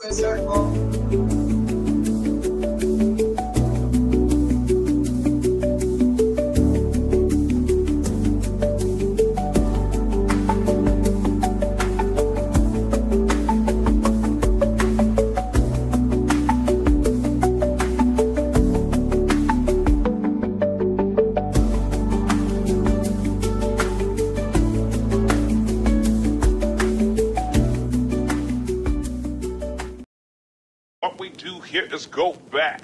What we do here is go back.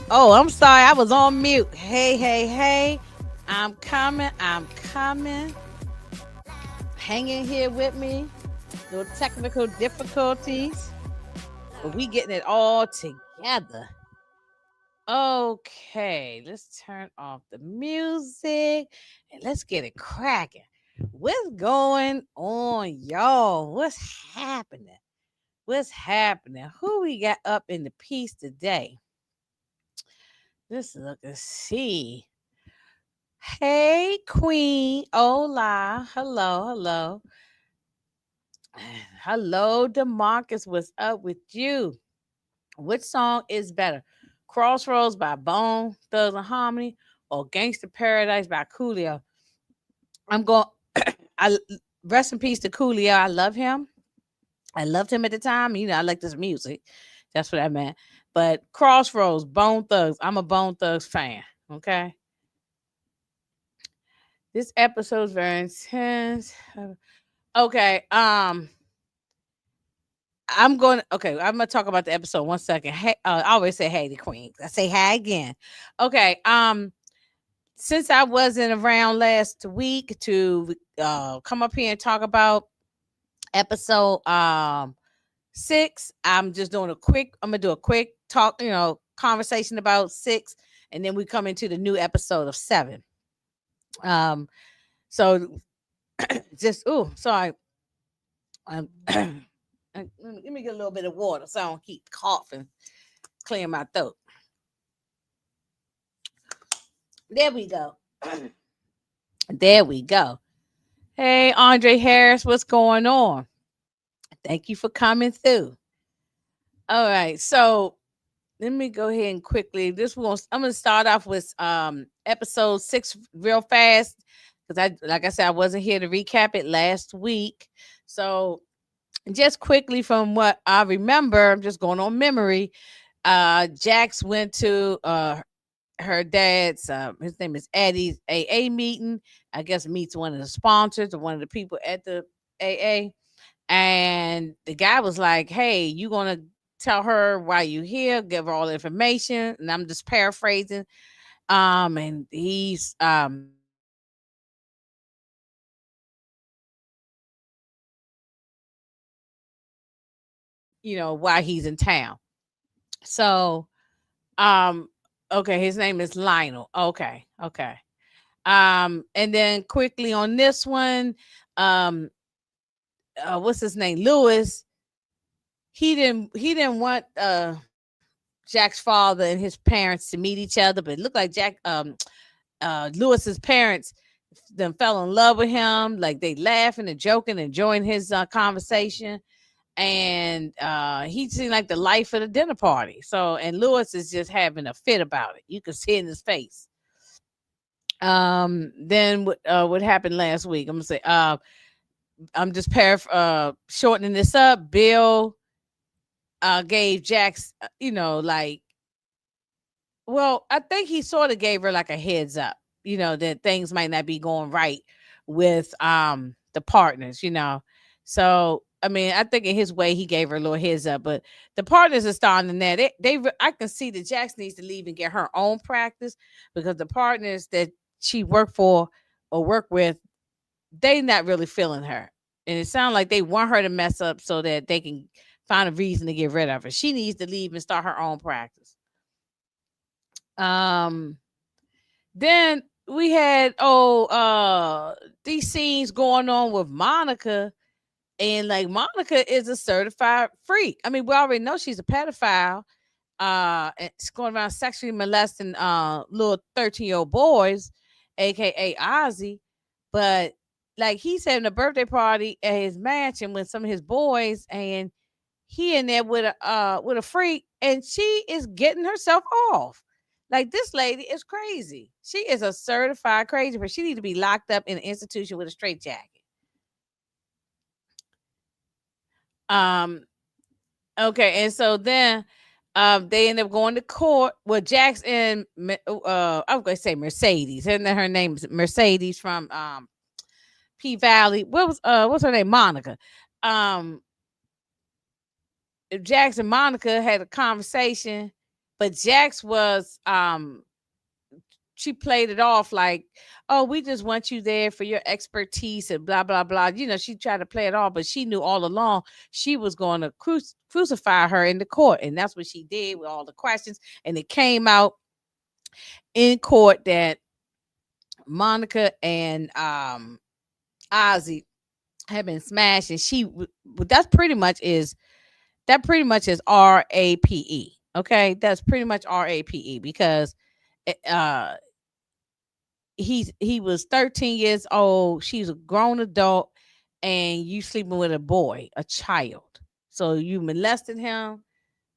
Oh, I'm sorry. I was on mute. Hey. I'm coming. Hang in here with me. No technical difficulties. But we getting it all together. Okay, let's turn off the music and let's get it cracking. What's going on, y'all? What's happening? Who we got up in the piece today? Let's look and see. Hey, Queen. Hola. Hello. Hello, DeMarcus. What's up with you? Which song is better? Crossroads by Bone Thugs and Harmony or Gangsta Paradise by Coolio? I'm going. I rest in peace to Coolio. I love him. I loved him at the time. I like this music. That's what I meant. But Crossroads, Bone Thugs. I'm a Bone Thugs fan. Okay. This episode is very intense. Okay. I'm going to talk about the episode 1 second. Hey, I always say hey to Queen. I say hi again. Okay. Since I wasn't around last week to come up here and talk about episode 6, I'm gonna do a quick talk, conversation about 6, and then we come into the new episode of 7. So sorry. Let me get a little bit of water so I don't keep coughing, clear my throat. There we go. Hey, Andre Harris, what's going on? Thank you for coming through. All right, so let me go ahead and quickly. I'm going to start off with episode 6 real fast because like I said, I wasn't here to recap it last week. So just quickly from what I remember, I'm just going on memory. Jax went to her dad's, his name is Eddie's AA meeting. I guess meets one of the sponsors or one of the people at the AA. And the guy was like, hey, you going to tell her why you here, give her all the information. And I'm just paraphrasing. And he's why he's in town. So okay, his name is Lionel. Okay. And then quickly on this one, what's his name, Lewis, he didn't want Jack's father and his parents to meet each other, but it looked like Lewis's parents then fell in love with him. Like they laughing and joking, enjoying his conversation, and he seemed like the life of the dinner party. So, and Lewis is just having a fit about it. You can see it in his face. Then what happened last week? I'm gonna say, I'm just shortening this up. Bill gave Jack's, like, well, I think he sort of gave her like a heads up, that things might not be going right with the partners. So I mean, I think in his way he gave her a little heads up, but the partners are starting in there. I can see that Jax needs to leave and get her own practice, because the partners that she worked for or work with, they not really feeling her. And it sounds like they want her to mess up so that they can find a reason to get rid of her. She needs to leave and start her own practice. Um, then we had these scenes going on with Monica, and like Monica is a certified freak. I mean, we already know she's a pedophile. And it's going around sexually molesting little 13-year-old boys, aka Ozzie. But like he's having a birthday party at his mansion with some of his boys, and he in there with a freak, and she is getting herself off. Like this lady is crazy. She is a certified crazy, but she need to be locked up in an institution with a straitjacket. Um. Okay, and so then, they end up going to court. Well, Jax and I was gonna say Mercedes, and then her name is Mercedes from P Valley. What's her name? Monica. Um, Jax and Monica had a conversation, but Jax was she played it off like, oh, we just want you there for your expertise and blah blah blah. She tried to play it off, but she knew all along she was going to crucify her in the court, and that's what she did with all the questions. And it came out in court that Monica and Ozzie had been smashed, and that pretty much is RAPE. Okay, that's pretty much RAPE, because uh he was 13 years old, she's a grown adult, and you sleeping with a boy, a child. So you molested him,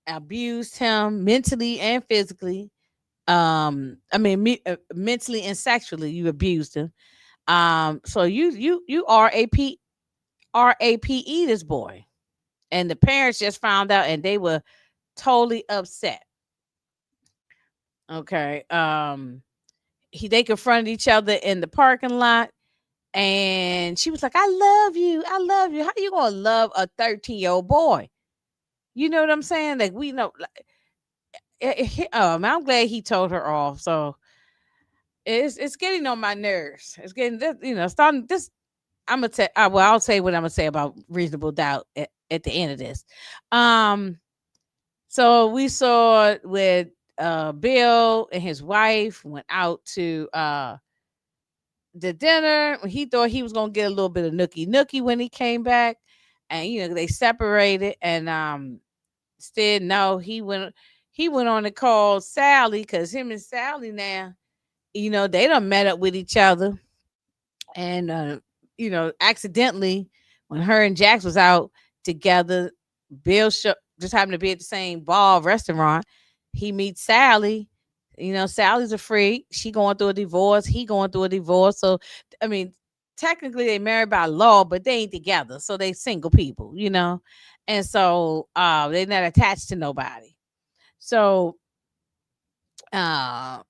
abused him mentally and physically. I mean, mentally and sexually you abused him. So you RAPE this boy, and the parents just found out, and they were totally upset. Okay. They confronted each other in the parking lot, and she was like, I love you, I love you. How you gonna love a 13-year-old boy? You know what I'm saying? Like, we know, like, I'm glad he told her off. So it's getting on my nerves. It's getting this, starting this. I'm gonna tell. Well, I'll say what I'm gonna say about reasonable doubt at the end of this. So we saw with Bill and his wife went out to the dinner. He thought he was gonna get a little bit of nookie nookie when he came back, and they separated. And instead, no, he went on to call Sally, because him and Sally now, they done met up with each other, and accidentally, when her and Jax was out together, Bill just happened to be at the same bar restaurant. He meets Sally. Sally's a freak. She going through a divorce. He going through a divorce. So I mean, technically they married by law, but they ain't together. So they single people. And so they're not attached to nobody. So uh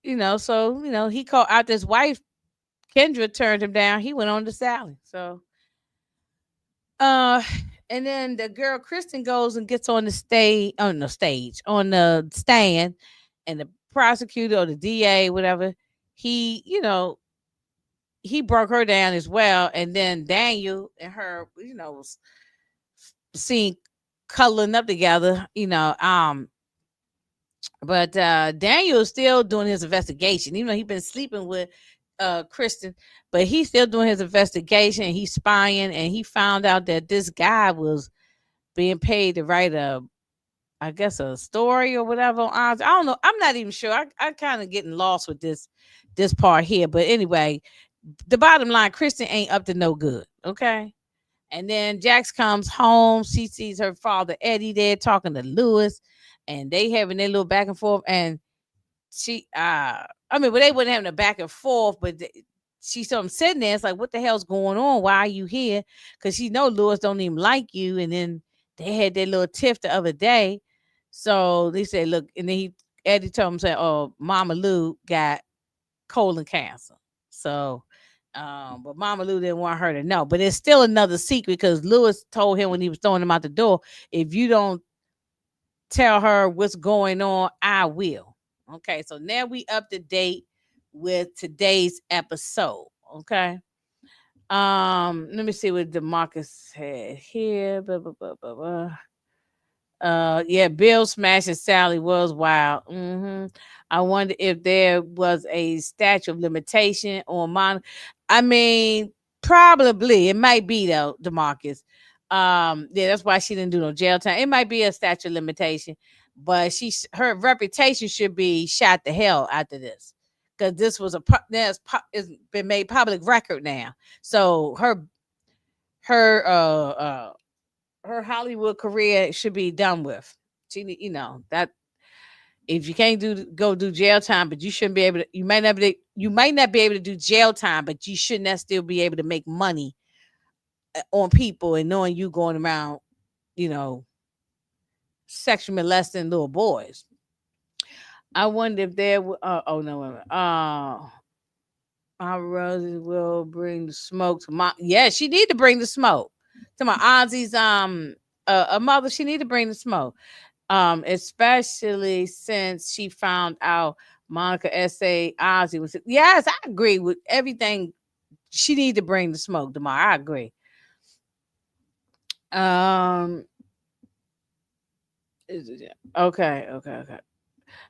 he called out his wife. Kendra turned him down. He went on to Sally. So uh and then the girl Kristen goes and gets on the stage, on the stand, and the prosecutor or the DA, whatever, he, he broke her down as well. And then Daniel and her, was seen cuddling up together, but Daniel is still doing his investigation. He's been sleeping with Kristen, but he's still doing his investigation. He's spying, and he found out that this guy was being paid to write a, I guess, a story or whatever on Ozzy. I don't know. I'm not even sure. I kind of getting lost with this part here. But anyway, the bottom line, Kristen ain't up to no good. Okay. And then Jax comes home. She sees her father Eddie there talking to Lewis, and they having their little back and forth. And she, I mean, well, they wouldn't having a back and forth, but she saw him sitting there. It's like, what the hell's going on? Why are you here? Because she know Lewis don't even like you. And then they had their little tiff the other day. So they said, look, and then Eddie told him, say, oh, Mama Lou got colon cancer. So, but Mama Lou didn't want her to know. But it's still another secret because Lewis told him when he was throwing him out the door, if you don't tell her what's going on, I will. Okay, so now we up to date with today's episode. Okay. Let me see what Demarcus had here. Blah, blah, blah, blah, blah. Yeah, Bill smashing Sally was wild. I wonder if there was a statute of limitation on Monica. I mean, probably it might be though, Demarcus. Yeah, that's why she didn't do no jail time. It might be a statute of limitation, but her reputation should be shot to hell after this, because this was it's been made public record now. So her her Hollywood career should be done with. You know that if you can't go do jail time, but you shouldn't be able to. You might not be able to do jail time, but you should not still be able to make money on people and knowing you going around, you know, sexually molesting little boys. I wonder if there. Oh no, wait a minute. Our roses will bring the smoke to my. Yeah, she need to bring the smoke to my Ozzy's a mother. She need to bring the smoke. Especially since she found out Monica S.A. Ozzie was. Yes, I agree with everything. She need to bring the smoke tomorrow. I agree. Um. Okay.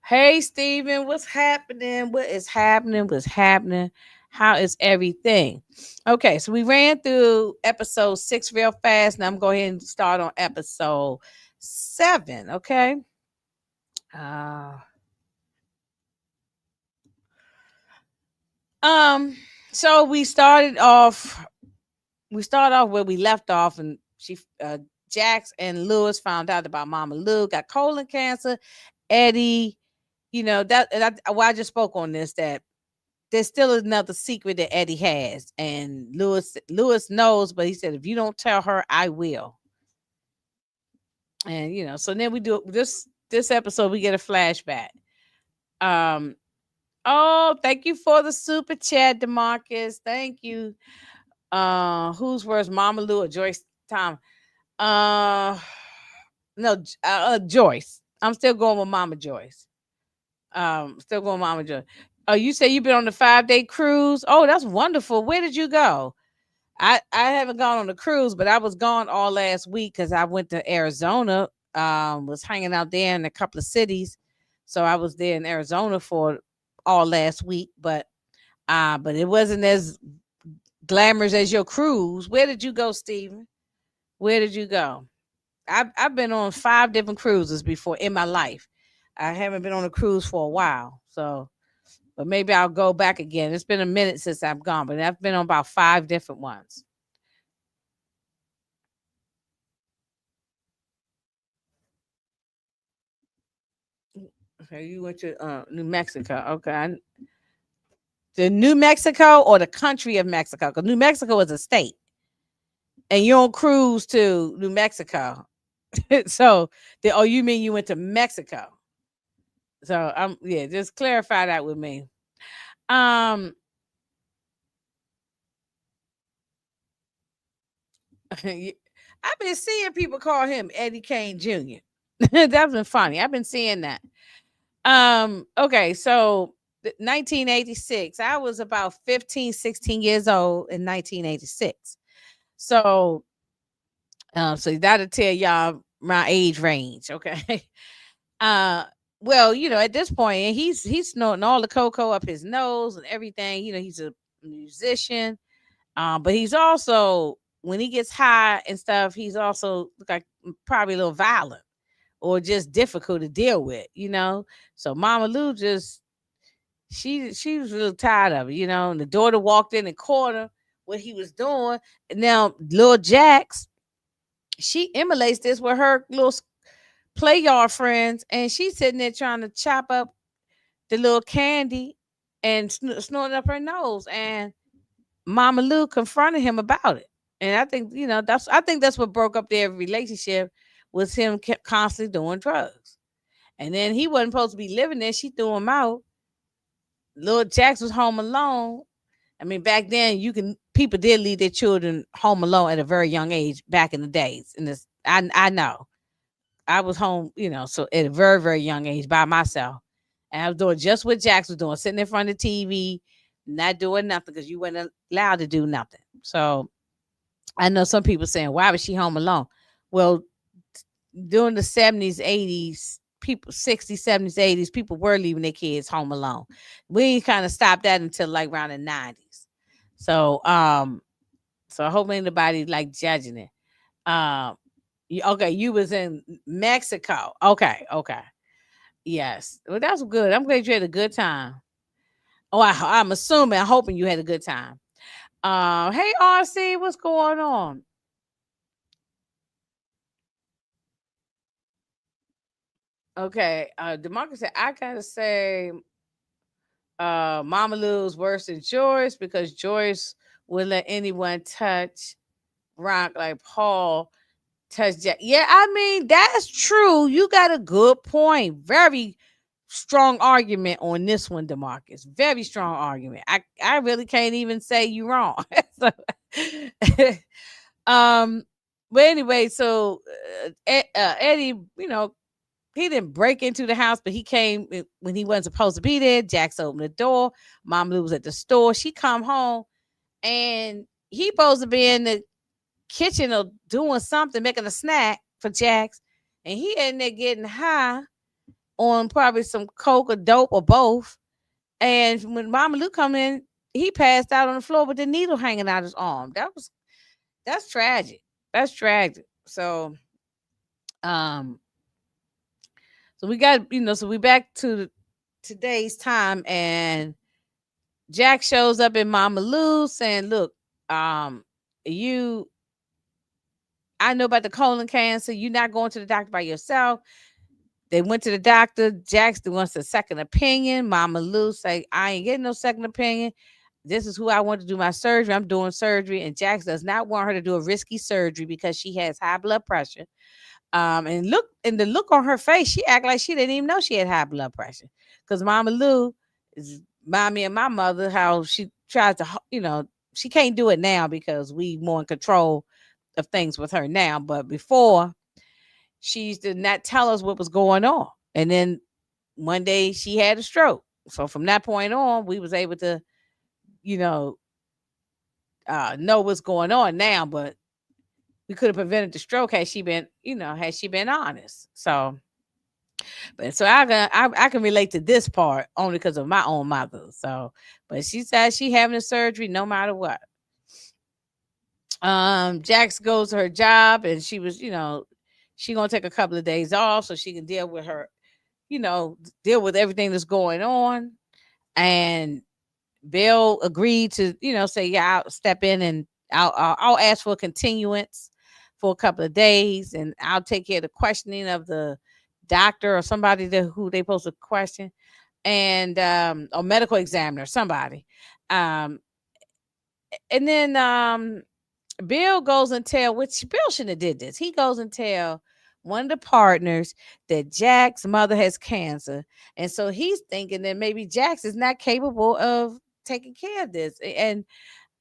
Hey, Steven, what's happening? What is happening? What's happening? How is everything? Okay, so we ran through episode 6 real fast. Now I'm going ahead and start on episode 7. Okay. Uh, um. So we started off. We start off where we left off, and Jax and Lewis found out about Mama Lou got colon cancer. Eddie, you know well, I just spoke on this, that there's still another secret that Eddie has, and Lewis knows, but he said if you don't tell her, I will. And so then we do this episode. We get a flashback. Um. Oh, thank you for the super chat, Demarcus. Thank you. Who's worse, Mama Lou or Joyce Tom? Uh, no, Joyce. I'm still going with Mama Joyce. Still going Mama Joyce. Oh, you say you've been on the 5-day cruise? Oh, that's wonderful. Where did you go? I haven't gone on the cruise, but I was gone all last week because I went to Arizona. Was hanging out there in a couple of cities, so I was there in Arizona for all last week. But it wasn't as glamorous as your cruise. Where did you go, Steven? Where did you go? I've been on 5 different cruises before in my life. I haven't been on a cruise for a while, so but maybe I'll go back again. It's been a minute since I've gone, but I've been on about 5 different ones. Okay, you went to New Mexico. Okay, the New Mexico or the country of Mexico? Because New Mexico is a state, and you're on cruise to New Mexico. So, you mean you went to Mexico? So, yeah, just clarify that with me. Um, I've been seeing people call him Eddie Kane Jr. That's been funny. I've been seeing that. Okay, so 1986. I was about 15, 16 years old in 1986. So, so that'll tell y'all my age range. Okay. well, at this point, and he's snorting all the cocoa up his nose and everything. He's a musician, but he's also, when he gets high and stuff, he's also like probably a little violent or just difficult to deal with. So Mama Lou just she was real tired of it. And the daughter walked in and caught her what he was doing. And now little Jax, she emulates this with her little play yard friends, and she's sitting there trying to chop up the little candy and snorting up her nose. And Mama Lou confronted him about it. And I think, that's what broke up their relationship, was him kept constantly doing drugs. And then he wasn't supposed to be living there. She threw him out. Little Jax was home alone. I mean, back then people did leave their children home alone at a very young age back in the days. And I know. I was home, so at a very, very young age by myself. And I was doing just what Jax was doing, sitting in front of the TV, not doing nothing because you weren't allowed to do nothing. So I know some people saying, why was she home alone? Well, during the 70s, 80s, people 60s, 70s, 80s, people were leaving their kids home alone. We kind of stopped that until like around the 90s. So so I hope anybody like judging it. Okay, you was in Mexico. Okay. Yes. Well, that's good. I'm glad you had a good time. Oh, I'm assuming, I'm hoping you had a good time. Hey RC, what's going on? Okay, Democracy, I gotta say, Mama Lou's worse than Joyce, because Joyce would let anyone touch Rock like Paul touch Jack. Yeah, I mean, that's true. You got a good point. Very strong argument on this one, Demarcus. Very strong argument. I really can't even say you wrong. So, um, but anyway, so Eddie, he didn't break into the house, but he came when he wasn't supposed to be there. Jax opened the door. Mom Lou was at the store. She come home, and he supposed to be in the kitchen or doing something, making a snack for Jax, and he in there getting high on probably some coke or dope or both. And when Mama Lou come in, he passed out on the floor with the needle hanging out his arm. That's tragic. That's tragic. Um, so we got, so we back to today's time, and Jack shows up in Mama Lou saying, "Look, um, you, I know about the colon cancer. You're not going to the doctor by yourself." They went to the doctor. Jackson wants a second opinion. Mama Lou say, "I ain't getting no second opinion. This is who I want to do my surgery. I'm doing surgery." And Jax does not want her to do a risky surgery because she has high blood pressure. And the look on her face, she act like she didn't even know she had high blood pressure. Because Mama Lou is mommy and my mother, how she tries to, she can't do it now because we more in control of things with her now. But before, she did not tell us what was going on. And then one day she had a stroke. So from that point on, we was able to, you know what's going on now, but we could have prevented the stroke had she been honest. So, but so I can relate to this part only because of my own mother. So, but she said she having a surgery no matter what. Jax goes to her job, and she was, she gonna take a couple of days off so she can deal with everything that's going on. And Bill agreed to, say, yeah, I'll step in and I'll ask for a continuance for a couple of days, and I'll take care of the questioning of the doctor or somebody who they supposed to question, and or medical examiner, somebody. Um, and then Bill goes and tell, which Bill shouldn't have did this. He goes and tell one of the partners that Jack's mother has cancer, and so he's thinking that maybe Jax is not capable of taking care of this. And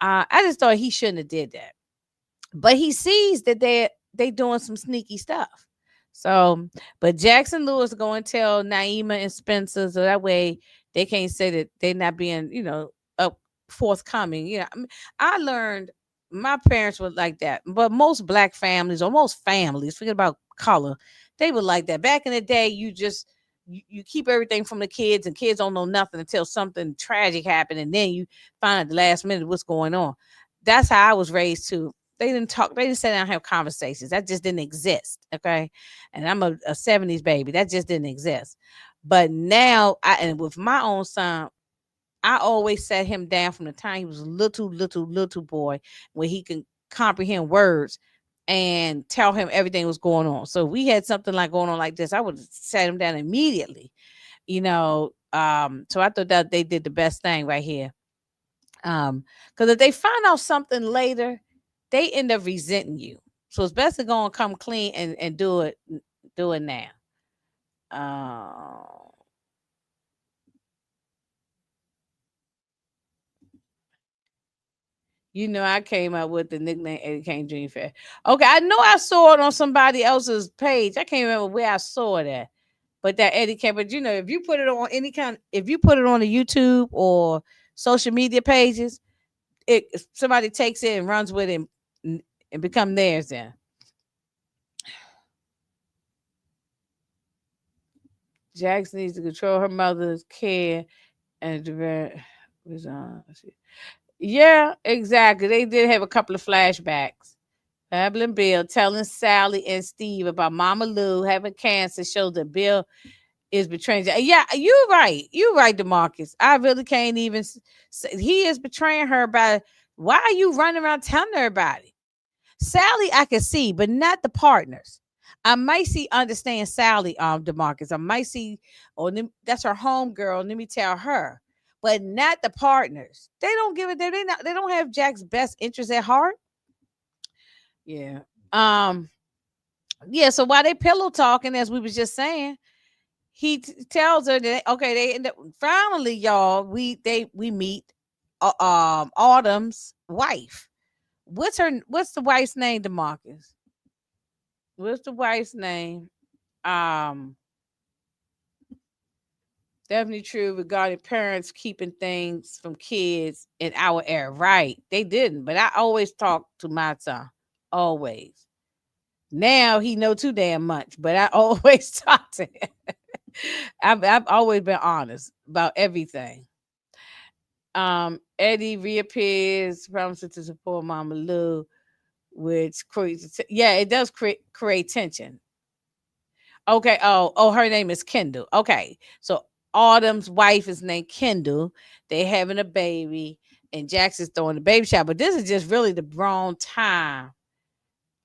I just thought he shouldn't have did that. But he sees that they doing some sneaky stuff. So, but Jackson Lewis going to tell Naima and Spencer, so that way they can't say that they're not being, up forthcoming. I learned my parents were like that, but most black families or most families, forget about color, they were like that. Back in the day, you just you keep everything from the kids, and kids don't know nothing until something tragic happened, and then you find at the last minute what's going on. That's how I was raised too. They didn't talk, they didn't sit down and have conversations. That just didn't exist. Okay. And I'm a 70s baby. That just didn't exist. But now and with my own son, I always sat him down from the time he was a little boy, where he can comprehend words, and tell him everything was going on. So if we had something like going on like this, I would have sat him down immediately, so I thought that they did the best thing right here. Because if they find out something later, they end up resenting you. So it's best to go and come clean and do it now. Uh, I came up with the nickname Eddie Kane Jr. Fair. Okay, I know I saw it on somebody else's page. I can't remember where I saw it at. But that Eddie Kane, but if you put it on if you put it on the YouTube or social media pages, if somebody takes it and runs with it and become theirs then. Jax needs to control her mother's care and yeah, exactly. They did have a couple of flashbacks. Pablo and Bill telling Sally and Steve about Mama Lou having cancer shows that Bill is betraying. Yeah, you're right. You're right, DeMarcus. I really can't even say he is betraying her by why are you running around telling everybody? Sally, I can see, but not the partners. I might see understand Sally, DeMarcus. I might see, that's her home girl. Let me tell her, but not the partners. They don't give it. They don't have Jack's best interest at heart. Yeah. Um. Yeah. So while they pillow talking, as we was just saying, he tells her that okay, they end up finally, y'all. We meet, Autumn's wife. What's the wife's name, DeMarcus? What's the wife's name? Um, Definitely true regarding parents keeping things from kids in our era. Right. They didn't, but I always talk to my son. Always. Now he know too damn much, but I always talk to him. I've always been honest about everything. Eddie reappears, promises to support Mama Lou, which creates yeah, it does create tension. Okay. Oh, her name is Kendall. Okay. So Autumn's wife is named Kendall. They having a baby, and Jax is throwing the baby shower. But this is just really the wrong time.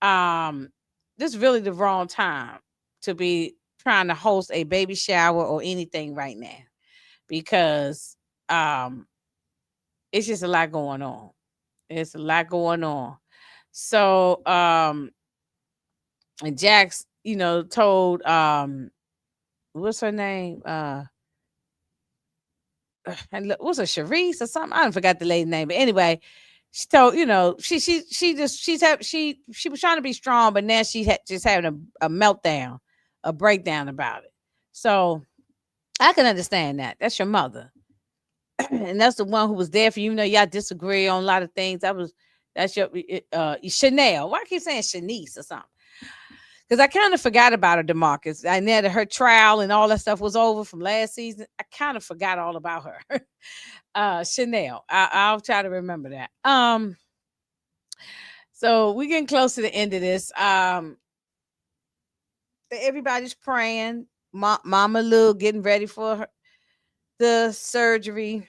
Um, this is really the wrong time to be trying to host a baby shower or anything right now, because um it's just a lot going on. It's a lot going on. So and Jax, told what's her name? And what's a Sharice or something? I don't forgot the lady's name, but anyway, she told she was trying to be strong, but now she just having a meltdown, a breakdown about it. So I can understand that. That's your mother, and that's the one who was there for you. Y'all disagree on a lot of things. That's your Chanel. Why I keep saying Shanice or something? Because I kind of forgot about her, DeMarcus. I know that her trial and all that stuff was over from last season. I kind of forgot all about her. Chanel. I'll try to remember that. So we're getting close to the end of this. Everybody's praying. Mama Lou getting ready for the surgery,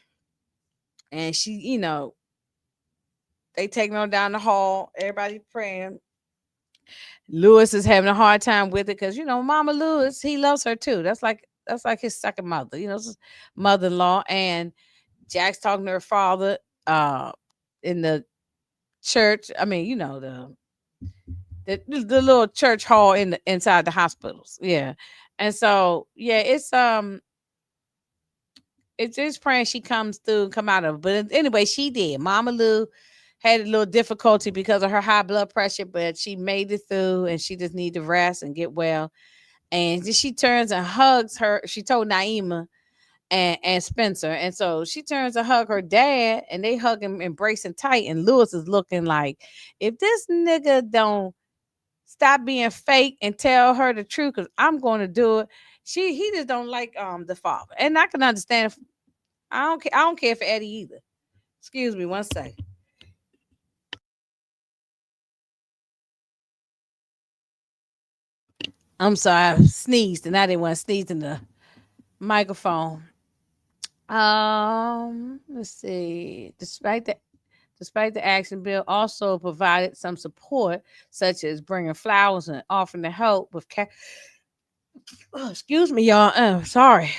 and she, they taking her down the hall. Everybody praying. Lewis is having a hard time with it because Mama Lewis, he loves her too. That's like his second mother, mother-in-law. And Jack's talking to her father in the church. I mean, the little church hall inside the hospitals. Yeah. And so yeah, it's just praying she comes through and come out of it. But anyway, she did. Mama Lou had a little difficulty because of her high blood pressure, but she made it through, and she just need to rest and get well. And then she turns and hugs her. She told Naima and Spencer. And so she turns to hug her dad, and they hug him, embracing tight. And Lewis is looking like, if this nigga don't stop being fake and tell her the truth, because I'm going to do it. He just don't like the father, and I can understand. I don't care for Eddie either. Excuse me, one second. I'm sorry, I sneezed, and I didn't want to sneeze in the microphone. Let's see. Despite the action, Bill also provided some support, such as bringing flowers and offering to help with. Excuse me, y'all. Sorry.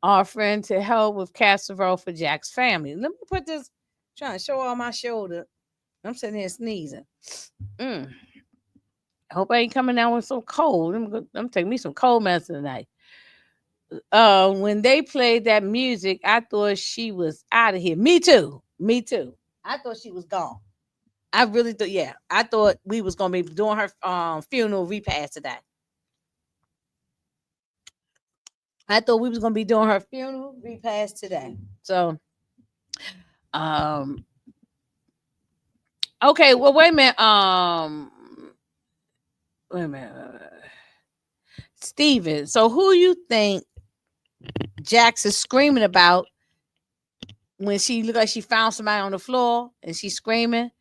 Offering to help with casserole for Jack's family. Let me put this. Trying to show all my shoulder. I'm sitting here sneezing. Mm. I hope I ain't coming down with so cold. I'm taking me some cold medicine tonight. When they played that music, I thought she was out of here. Me too. Me too. I thought she was gone. I really thought, yeah. I thought we was gonna be doing her funeral repast today. I thought we was gonna be doing her funeral repast today. So, um, okay. Well, wait a minute. Wait a minute. Steven. So, who you think Jax is screaming about when she looked like she found somebody on the floor and she's screaming?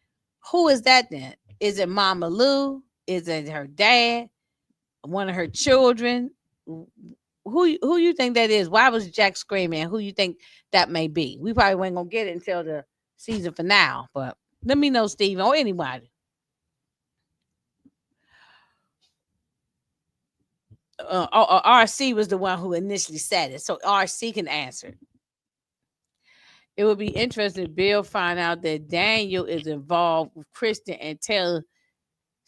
Who is that then? Is it Mama Lou? Is it her dad? One of her children? Who you think that is? Why was Jack screaming? Who you think that may be? We probably ain't gonna get it until the season finale. But let me know, Steven, or anybody. RC was the one who initially said it, so RC can answer. It would be interesting if Bill find out that Daniel is involved with Kristen and tell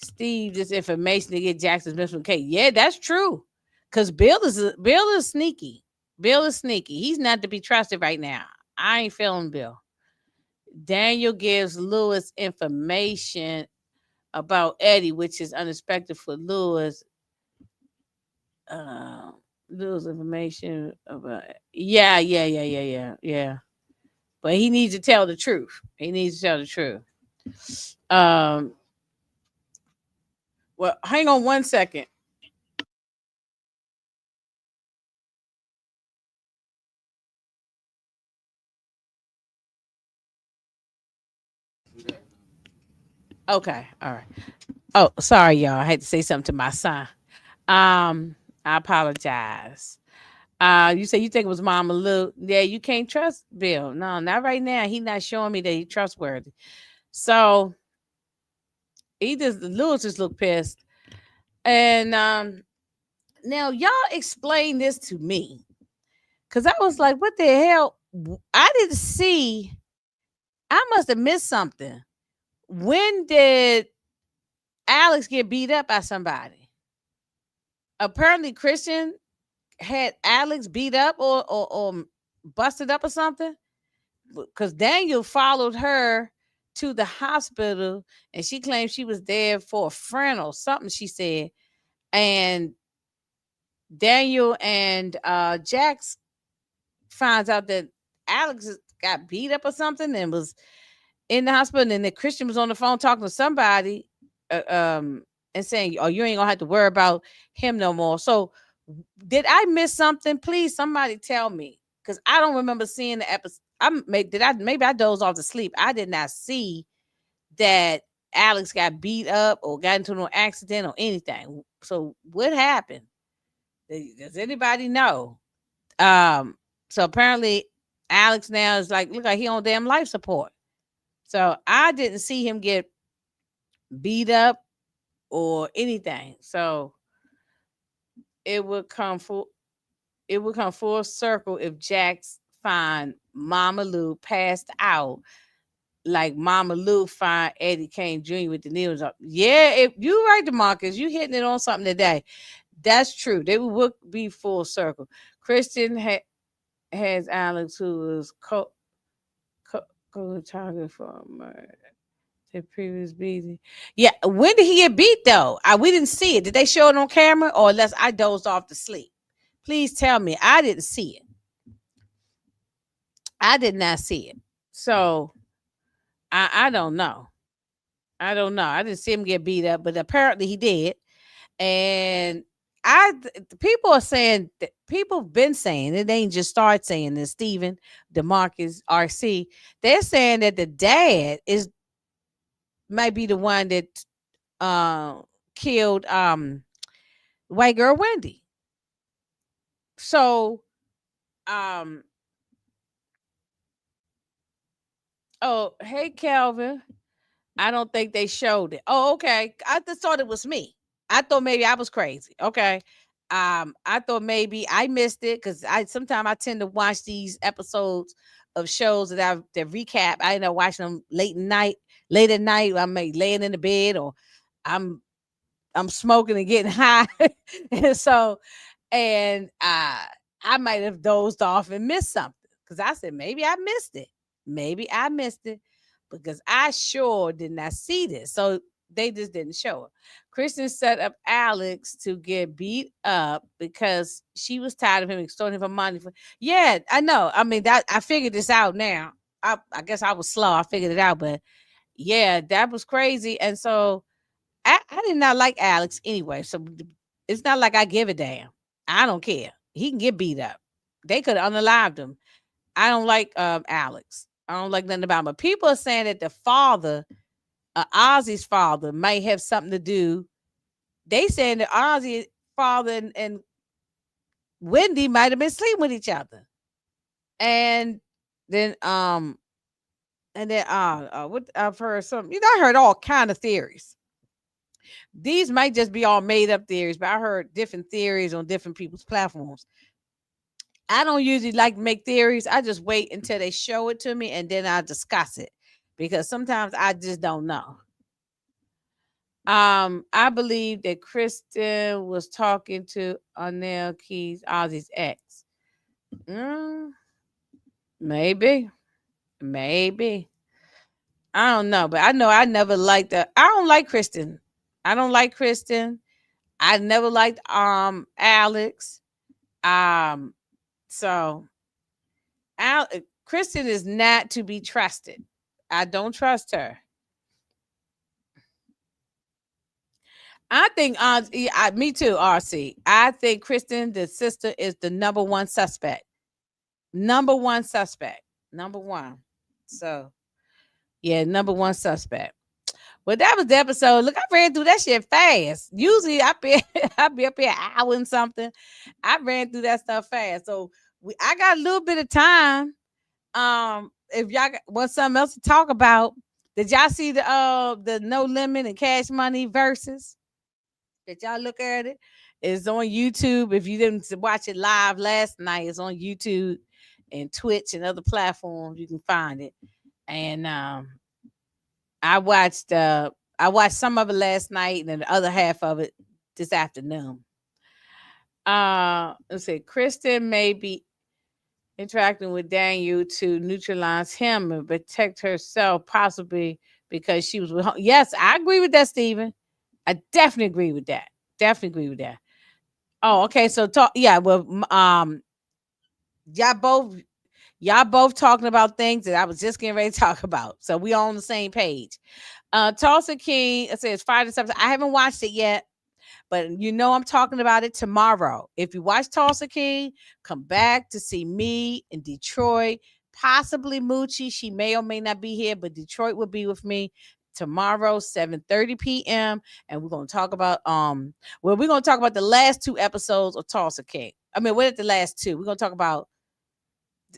Steve this information to get Jackson's missing case. Yeah, that's true. Cause Bill is sneaky. Bill is sneaky. He's not to be trusted right now. I ain't feeling Bill. Daniel gives Lewis information about Eddie, which is unexpected for Lewis. Uh, Lewis information about yeah. But he needs to tell the truth. He needs to tell the truth. Um, well, hang on one second. Okay, all right. Oh, sorry, y'all. I had to say something to my son. I apologize. You say you think it was Mama Lou. Yeah, you can't trust Bill. No, not right now. He's not showing me that he's trustworthy. So Lewis just looked pissed. And now y'all explain this to me. Cause I was like, what the hell? I didn't see. I must have missed something. When did Alex get beat up by somebody? Apparently Christian had Alex beat up or busted up or something, because Daniel followed her to the hospital and she claimed she was there for a friend or something, she said. And Daniel and Jax finds out that Alex got beat up or something and was in the hospital, and then Christian was on the phone talking to somebody, uh, um, and saying, "Oh, you ain't gonna have to worry about him no more." So, did I miss something? Please, somebody tell me, because I don't remember seeing the episode. Maybe I dozed off to sleep. I did not see that Alex got beat up or got into no accident or anything. So, what happened? Does anybody know? Um, so apparently, Alex now is like, look like he on damn life support. So I didn't see him get beat up or anything. So it would come full it would come full circle if Jax find Mama Lou passed out, like Mama Lou find Eddie Kane Jr. with the needles up. Yeah, if you right, Demarcus, you hitting it on something today. That's true. They would be full circle. Christian has Alex, who is target for murder. The previous beating. Yeah, when did he get beat though? We didn't see it. Did they show it on camera, or unless I dozed off to sleep? Please tell me. I didn't see it. I did not see it. So I don't know. I don't know. I didn't see him get beat up, but apparently he did. And people are saying that people have been saying it ain't just start saying this. Stephen DeMarcus RC, they're saying that the dad is might be the one that uh killed white girl Wendy. So um oh hey Calvin, I don't think they showed it. Oh, okay. I just thought it was me. I thought maybe I was crazy. Okay. I thought maybe I missed it because I sometimes I tend to watch these episodes of shows that recap. I end up watching them late at night. I may laying in the bed or I'm I'm smoking and getting high. And so I might have dozed off and missed something because I said maybe I missed it. Maybe I missed it because I sure did not see this. So they just didn't show it. Kristen set up Alex to get beat up because she was tired of him extorting for money. Yeah, I know. I mean, that I figured this out now. I guess I was slow. I figured it out, but yeah, that was crazy. And so I did not like Alex anyway. So it's not like I give a damn. I don't care. He can get beat up. They could have unalived him. I don't like Alex. I don't like nothing about him. But people are saying that the father, Ozzie's father, might have something to do. They saying that Ozzie's father and Wendy might have been sleeping with each other. And then what I've heard some, I heard all kind of theories. These might just be all made up theories, but I heard different theories on different people's platforms. I don't usually like to make theories. I just wait until they show it to me and then I discuss it because sometimes I just don't know. I believe that Kristen was talking to Arnell Keys, Ozzie's ex. Mm, maybe, maybe. I don't know, but I know I never liked that. I don't like Kristen. I don't like Kristen. I never liked Alex. Um, so Kristen is not to be trusted. I don't trust her. I think me too, RC. I think Kristen, the sister, is the number one suspect. Number one suspect. Number one. So yeah, number one suspect. Well, that was the episode. Look, I ran through that shit fast. Usually I be up here an hour and something. I ran through that stuff fast. So I got a little bit of time. If y'all want something else to talk about, did y'all see the No Limit and Cash Money versus? Did y'all look at it? It's on YouTube. If you didn't watch it live last night, it's on YouTube and Twitch and other platforms. You can find it. And I watched some of it last night and then the other half of it this afternoon. Let's see. Kristen may be interacting with Daniel to neutralize him and protect herself, possibly because she was with him. Yes, I agree with that, Stephen. I definitely agree with that. Definitely agree with that. Oh, okay. So talk. Yeah. Well, y'all both y'all both talking about things that I was just getting ready to talk about. So we all on the same page. Tulsa King, it says 5 to 7. I haven't watched it yet, but I'm talking about it tomorrow. If you watch Tulsa King, come back to see me in Detroit, possibly Moochie. She may or may not be here, but Detroit will be with me tomorrow, 7:30 p.m. And we're gonna talk about we're gonna talk about the last 2 episodes of Tulsa King. I mean, what are the last 2? We're gonna talk about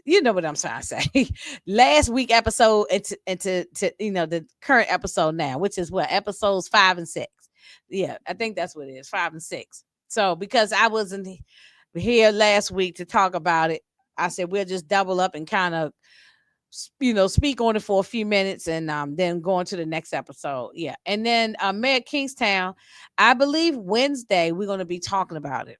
what I'm trying to say. Last week episode into the current episode now, which is what episodes 5 and 6. Yeah, I think that's what it is, 5 and 6. So because I wasn't here last week to talk about it, I said we'll just double up and kind of speak on it for a few minutes and then go on to the next episode. Yeah, and then Mayor Kingstown, I believe Wednesday we're going to be talking about it.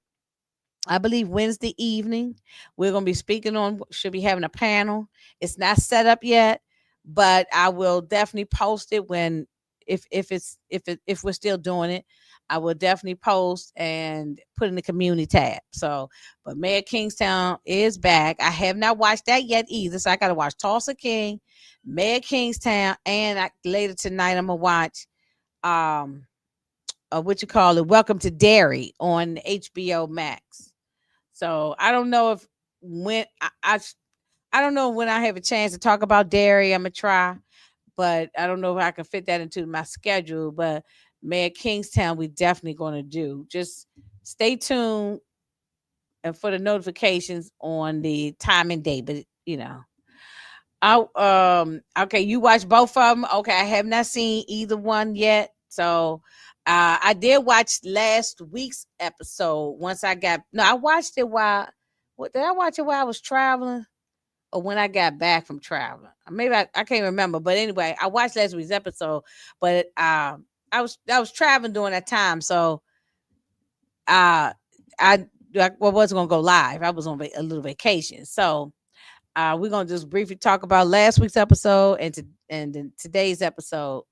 I believe Wednesday evening we're going to be speaking on, should be having a panel. It's not set up yet, but I will definitely post it when if we're still doing it. I will definitely post and put in the community tab. So, but Mayor Kingstown is back. I have not watched that yet either, so I got to watch Tulsa King, Mayor Kingstown, and later tonight I'm gonna watch what you call it, Welcome to Derry on HBO Max. So I don't know if when I don't know when I have a chance to talk about Derry. I'm gonna try, but I don't know if I can fit that into my schedule. But Mayor Kingstown, we definitely going to do. Just stay tuned and for the notifications on the time and date. But I okay, you watch both of them. Okay, I have not seen either one yet. So I did watch last week's episode once I got no, I watched it while what did I watch it while I was traveling? Or when I got back from traveling. Maybe I can't remember. But anyway, I watched last week's episode, but I was traveling during that time. So uh I wasn't gonna go live. I was on a little vacation. So we're gonna just briefly talk about last week's episode and then today's episode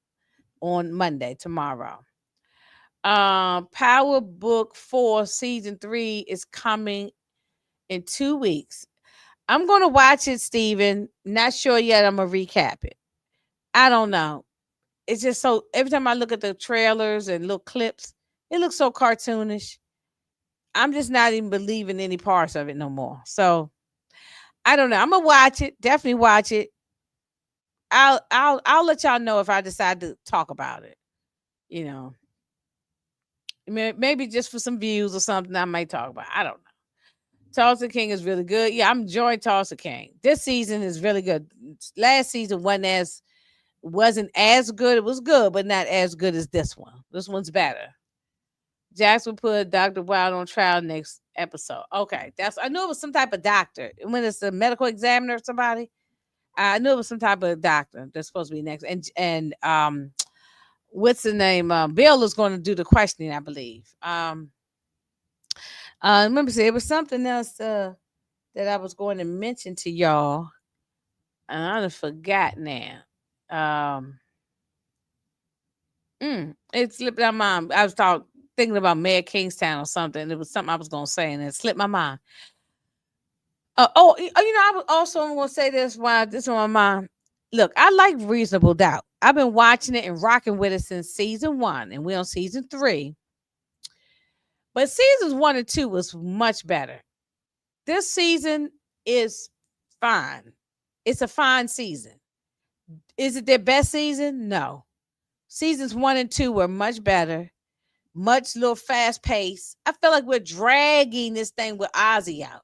on Monday, tomorrow. Power Book 4 season 3 is coming in 2 weeks. I'm gonna watch it, Steven. Not sure yet. I'm gonna recap it. I don't know. It's just so every time I look at the trailers and little clips, it looks so cartoonish. I'm just not even believing any parts of it no more. So I don't know. I'm gonna watch it. Definitely watch it. I'll let y'all know if I decide to talk about it. You know, maybe just for some views or something I might talk about. I don't know. Tulsa King is really good. Yeah, I'm enjoying Tulsa King. This season is really good. Last season wasn't as good. It was good, but not as good as this one. This one's better. Jackson put Dr. Wild on trial next episode. Okay, I knew it was some type of doctor. When it's a medical examiner or somebody, I knew it was some type of doctor that's supposed to be next. And what's the name? Bill is going to do the questioning, I believe. Let me see. It was something else that I was going to mention to y'all, and I forgot now. Um, it slipped out my mind. I was thinking about Mayor Kingstown or something. It was something I was going to say, and it slipped my mind. I was also going to say this while this on my mind. Look, I like Reasonable Doubt. I've been watching it and rocking with it since season 1, and we're on season 3. But seasons 1 and 2 was much better. This season is fine. It's a fine season. Is it their best season? No. Seasons 1 and 2 were much better, much little fast pace. I feel like we're dragging this thing with Ozzie out.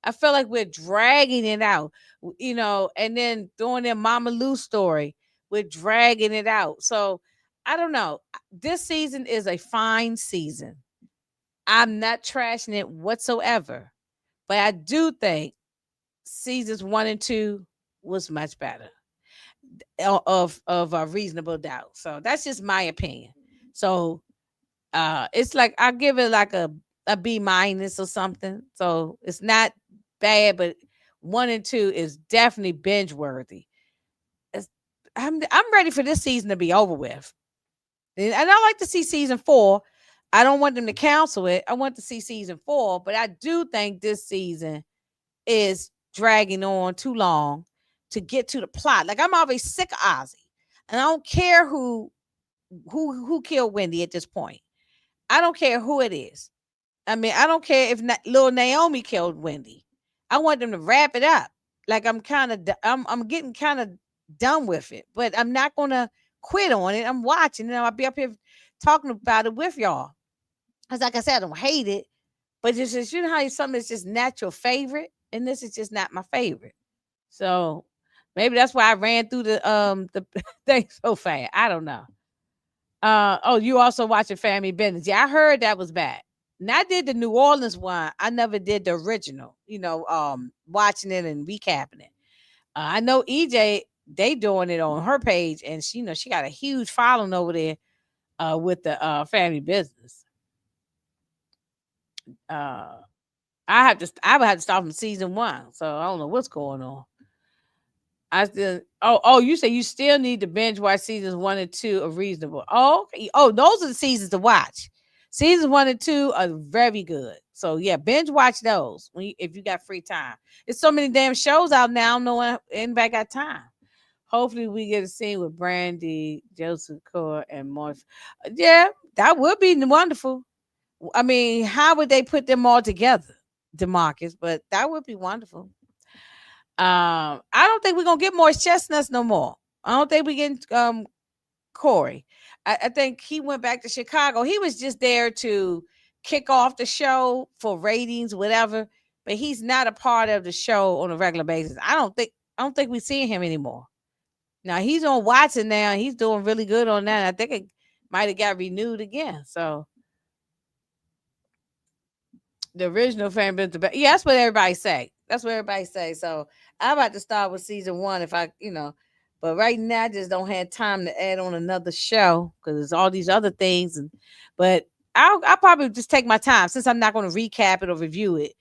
I feel like we're dragging it out, and then throwing in Mama Lou story, we're dragging it out. So I don't know. This season is a fine season. I'm not trashing it whatsoever, but I do think seasons 1 and 2 was much better of a Reasonable Doubt. So that's just my opinion. So it's like I give it like a B minus or something. So it's not bad, but 1 and 2 is definitely binge worthy. I'm ready for this season to be over with, and I like to see season 4. I don't want them to cancel it. I want to see season 4, but I do think this season is dragging on too long to get to the plot. Like I'm always sick of Ozzie, and I don't care who killed Wendy at this point. I don't care who it is. I mean, I don't care if little Naomi killed Wendy. I want them to wrap it up. Like I'm getting kind of done with it, but I'm not gonna quit on it. I'm watching, and I'll be up here talking about it with y'all. Cause like I said, I don't hate it, but it's just how something is just not your favorite, and this is just not my favorite. So maybe that's why I ran through the thing so fast. I don't know. You also watching Family Business. Yeah, I heard that was bad. And I did the New Orleans one. I never did the original, watching it and recapping it. I know EJ, they doing it on her page, and she got a huge following over there with the Family Business. I would have to start from season 1, so I don't know what's going on. I still you say you still need to binge watch seasons 1 and 2 of Reasonable. Oh, okay. Oh, those are the seasons to watch. Seasons 1 and 2 are very good. So yeah, binge watch those if you got free time. There's so many damn shows out now. I don't know when anybody got time. Hopefully, we get a scene with Brandy, Joseph Core, and Morph. Yeah, that would be wonderful. I mean, how would they put them all together, Demarcus? But that would be wonderful. I don't think we're gonna get more chestnuts no more. I don't think we get Corey. I think he went back to Chicago. He was just there to kick off the show for ratings, whatever. But he's not a part of the show on a regular basis. I don't think we see him anymore. Now he's on Watson now. And he's doing really good on that. I think it might have got renewed again. So the original fan base, the best. Yeah, that's what everybody say. That's what everybody say. So I'm about to start with season one if but right now I just don't have time to add on another show because there's all these other things. But I'll probably just take my time since I'm not going to recap it or review it.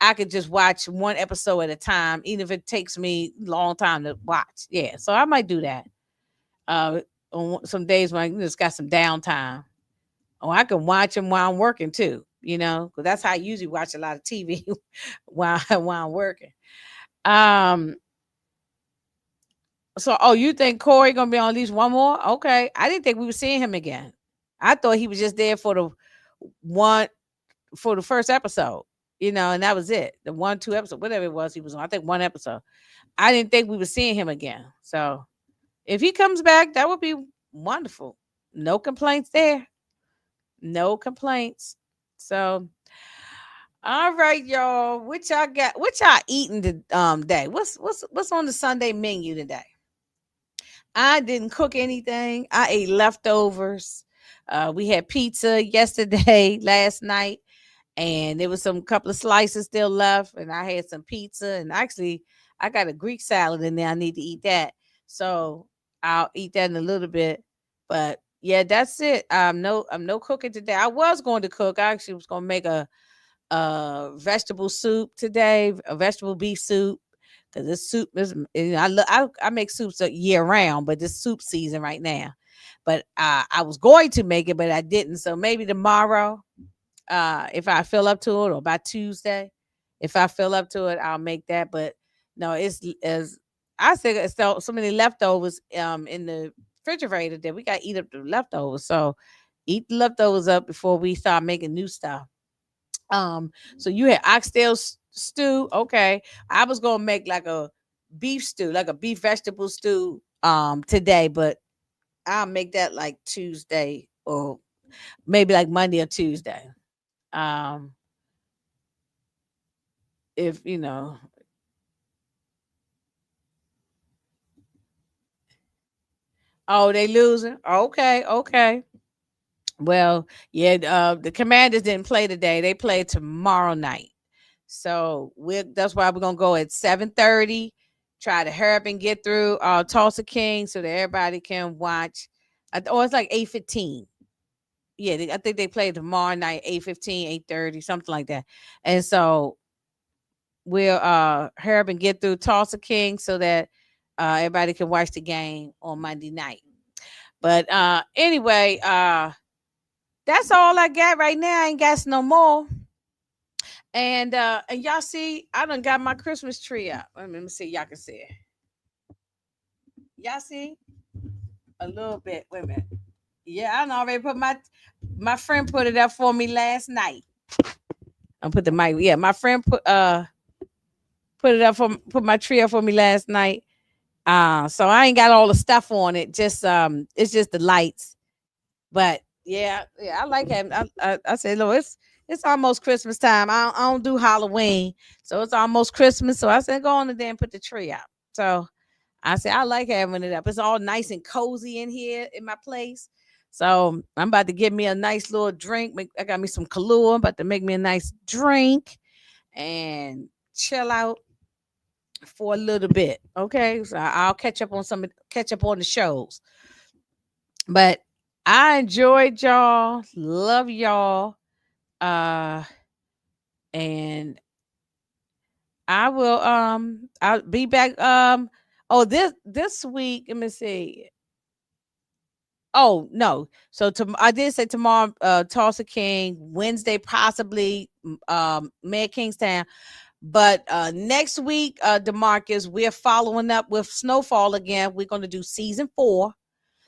I could just watch one episode at a time, even if it takes me a long time to watch. Yeah, so I might do that. On some days when I just got some downtime. Oh, I can watch them while I'm working too, because that's how I usually watch a lot of TV while I'm working. Um, so you think Corey gonna be on at least one more? Okay. I didn't think we were seeing him again. I thought he was just there one for the first episode, and that was it. The 1, 2 episode, whatever it was, he was on. I think one episode. I didn't think we were seeing him again. So if he comes back, that would be wonderful. No complaints there. No complaints. So all right, y'all. What y'all got? What y'all eating today? What's on the Sunday menu today? I didn't cook anything. I ate leftovers. We had pizza yesterday, last night, and there was some couple of slices still left, and I had some pizza, and actually I got a Greek salad in there. I need to eat that, so I'll eat that in a little bit. But yeah, that's it. I'm no cooking today. I was going to cook. I actually was going to make vegetable soup today, a vegetable beef soup. Cause this soup is, I make soups year round, but this soup season right now. But I was going to make it, but I didn't. So maybe tomorrow, if I feel up to it, or by Tuesday, if I feel up to it, I'll make that. But no, it's as I said, it's so many leftovers in the refrigerator that we got to eat up the leftovers. So eat the leftovers up before we start making new stuff. So you had oxtail stew. Okay. I was gonna make like a beef stew, like a beef vegetable stew today, but I'll make that like Tuesday or maybe like Monday or Tuesday. Um if oh, they losing. Okay, okay. Well, yeah, the Commanders didn't play today. They play tomorrow night. So that's why we're gonna go at 7:30. Try to hurry up and get through Tulsa King so that everybody can watch. It's like 8:15. Yeah, I think they play tomorrow night, 8:15, 8:30, something like that. And so we'll hurry up and get through Tulsa King so that everybody can watch the game on Monday night. But anyway, that's all I got right now. I ain't got no more. And y'all see, I done got my Christmas tree up. Let me see, y'all can see it. Y'all see a little bit. Wait a minute. Yeah, I done already put my friend put it up for me last night. I put the mic. Yeah, my friend put it up for put my tree up for me last night. So I ain't got all the stuff on it. Just it's just the lights. But yeah, I like having. I said, look, it's almost Christmas time. I don't do Halloween, so it's almost Christmas. So I said, go on and then put the tree up. So I said, I like having it up. It's all nice and cozy in here in my place. So I'm about to get me a nice little drink. I got me some Kahlua. I'm about to make me a nice drink and chill out for a little bit. Okay, so I'll catch up on the shows. But I enjoyed y'all. Love y'all. Uh and I'll be back. This week, let me see. Oh no. So I did say tomorrow, Tulsa King, Wednesday, possibly Mad Kingstown. But next week, DeMarcus, we're following up with Snowfall again. We're going to do season 4.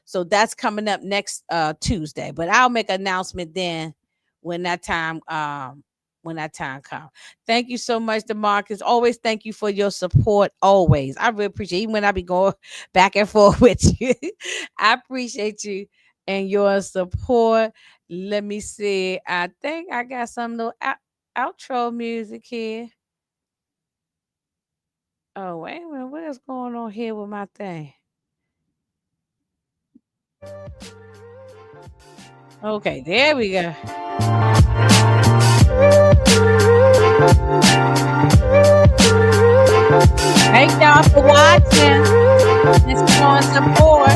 So that's coming up next Tuesday. But I'll make an announcement then when that time comes. Thank you so much, DeMarcus. Always thank you for your support. Always. I really appreciate it. Even when I be going back and forth with you. I appreciate you and your support. Let me see. I think I got some little outro music here. Oh, wait a minute. What is going on here with my thing? Okay, there we go. Thank y'all for watching. Let's go and support.